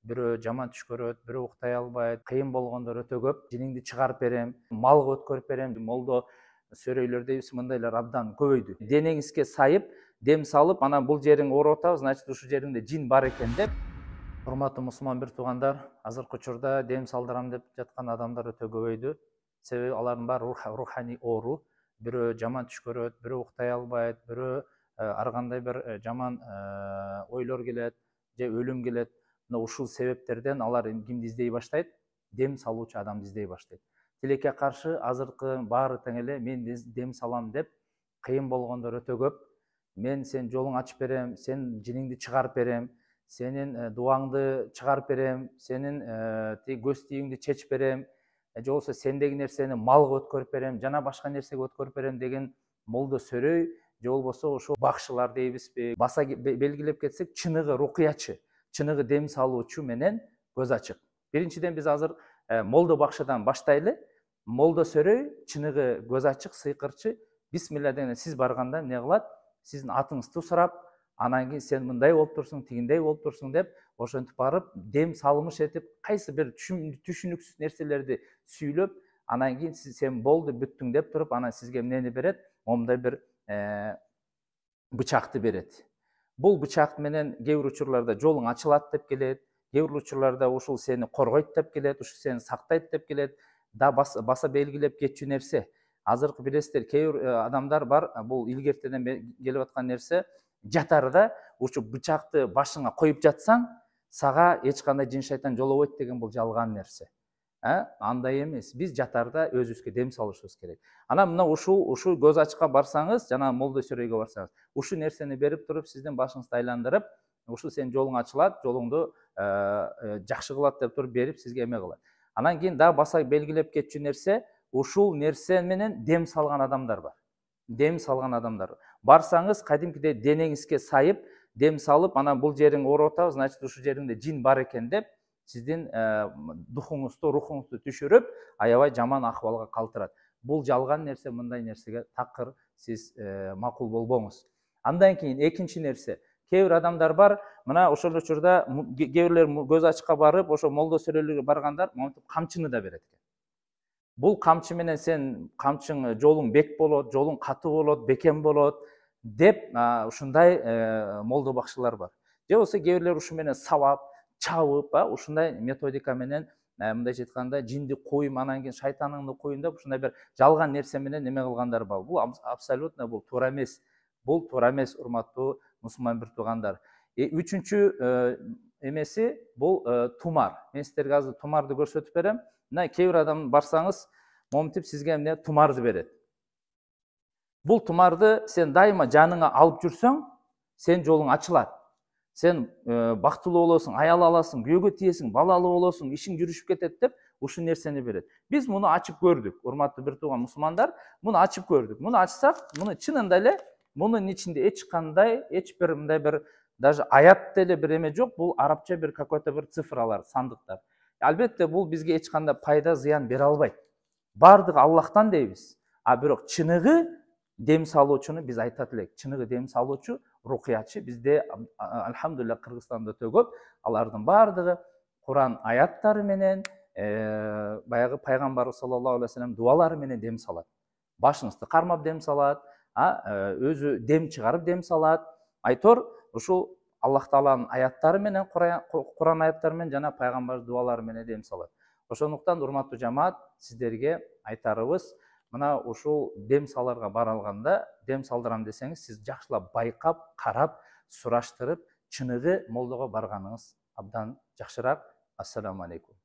бирөө жаман түш көрөт, бирөө уктай албайт, кыйын болгондор өтө көп. Жиниңди чыгарып берем, малга өткөрүп берем. Молдо сөрөйлөрдөйбүз, мындайлар абдан көбөйдү. Денеңизге сайып, дем салып, анан бул жериң ооруп атабы, значит ушул жериңде жин бар экен деп. Урматтуу мусулман бир туугандар, азыркы учурда дем салдырам деп жаткан адамдар өтө көбөйдү. Себеби алардын баары руханий оору. Бирөө жаман түш көрөт, бирөө уктай албайт, бирөө ар кандай бир жаман ойлор келет, же өлүм келет. Мына ушул себептерден алар кимди издей баштайт? Дем салуучу адамды издей баштайт. Тилекке каршы азыркы баары тең эле мен дем салам деп кыйын болгондор өтө көп. Мен сен жолуң ачып берем, сен жиниңди чыгарып берем, сенин дубаңды чыгарып берем, сенин көз тийиңди чечип берем, же болбосо сендеги нерсени малга өткөрүп берем, жана башка нерсеге өткөрүп берем деген молдо сөрөй, же болбосо ошо бакшылар дейбизби, баса белгилеп кетсек, чыныгы рукуячы, чыныгы дем салуучу менен көз ачык. Биринчиден биз азыр молдо бакшыдан баштайлы. Молдо сөрөй, чыныгы көз ачык, сыйкырчы, бисмилла деген сиз барганда эмне кылат? Сиздин атыңызды сурап, анан кийин сен мындай болуп турсуң, тигиндей болуп турсуң деп, ошентип барып, дем салымыш этип, кайсы бир түшүнүксүз нерселерди сүйлөп, анан кийин сен болду, бүттүң деп туруп, анан сизге эмнени берет? Момундай бир бычакты берет. Бул бычак менен кээ бир учурларда жолуң ачылат деп келет, кээ бир учурларда ушул сени коргойт деп келет, ушул сени сактайт деп келет. Да баса белгилеп кетчү нерсе. Азыркы билесиздер, кээ бир адамдар бар, бул илгертеден келип аткан нерсе, жатарда ушу бычакты башыңа коюп жатсаң, сага эч кандай жин шайтан жолобойт деген бул жалган нерсе. Андай эмес. Биз жатарда өзүбүзгө дем салышыбыз керек. Анан мына ушул көз ачыкка барсаңыз, жана молдо сөрөйгө барсаңыз, ушул нерсени берип туруп, сиздин башыңызды айландырып, ушул сенин жолуң ачылат, жолуңду жакшы кылат деп туруп берип, сизге эме кылат. Анан кийин дагы баса белгилеп кетчү нерсе, ушул нерсе менен дем салган адамдар бар. Дем салган адамдар. Барсаңыз, кадимкидей денеңизге сайып, дем салып, анан бул жериң ооруп атабы, значит ушул жериңде жин бар экен деп, сиздин духуңузду, рухуңузду түшүрүп, аябай жаман акыбалга калтырат. Бул жалган нерсе, мындай нерсеге такыр сиз макул болбоңуз. Андан кийин экинчи нерсе, кээ бир адамдар бар, мына ошол учурда кээ бирлер көз ачыкка барып, ошо молдо сөрөйлөргө баргандар монтип камчыны да берет экен. Бул камчы менен сен камчың жолуң бек болот, жолуң катуу болот, бекем болот деп ушундай молдо бакшылар бар. Же болбосо кээ бирлер ушу менен сабап, чабып, ушундай методика менен мындайча айтканда жинди коюм, анан кийин шайтаныңды коюм деп ушундай бир жалган нерсе менен эме кылгандар бар. Бул абсолютно бул туура эмес. Бул туура эмес, урматтуу мусулман бир туугандар. Үчүнчү эмеси бул тумар. Мен сиздерге азыр тумарды көрсөтүп берем. Мына кээ бир адам барсаңыз, моминтип сизге эмне тумарды берет. Бул тумарды сен дайыма жаныңа алып жүрсөң, сен жолуң ачылат. Сен бактылуу болосуң, аял аласың, күйөөгө тиесиң, балалуу болосуң, ишиң жүрүшүп кетет деп ушул нерсени берет. Биз муну ачып көрдүк, урматтуу бир тууган мусулмандар, муну ачып көрдүк. Муну ачсак, муну чынында эле мунун ичинде эч кандай, эч бир мындай бир даже аят деле бир эме жок, бул арабча бир какой-то бир цифралар, сандыктар. Албетте бул бизге эч кандай пайда, зыян бере албайт. Бардыгы Аллахтан дейбиз. А бирок чыныгы дем салуучуну биз айтат элек. Чыныгы дем салуучу рукуячы бизде альхамдулилля Кыргызстанда өтө көп. Алардын бардыгы Куран аяттары менен, баягы пайгамбарыбыз саллаллаху алейхи вассалам дуалары менен дем салат. Башыңызды кармап дем салат, өзү дем чыгарып дем салат. Айтор ушул Аллах Тааланын аяттары менен, Куран аяттары менен жана пайгамбар дуалары менен дем салат. Ошондуктан урматтуу жамаат, сиздерге айтарыбыз, мына ушул дем саларга бара алганда, дем салдырам десеңиз, сиз жакшылап байкап, карап, сураштырып, чыныгы молдого барганыңыз абдан жакшыраак. Ассаламу алейкум.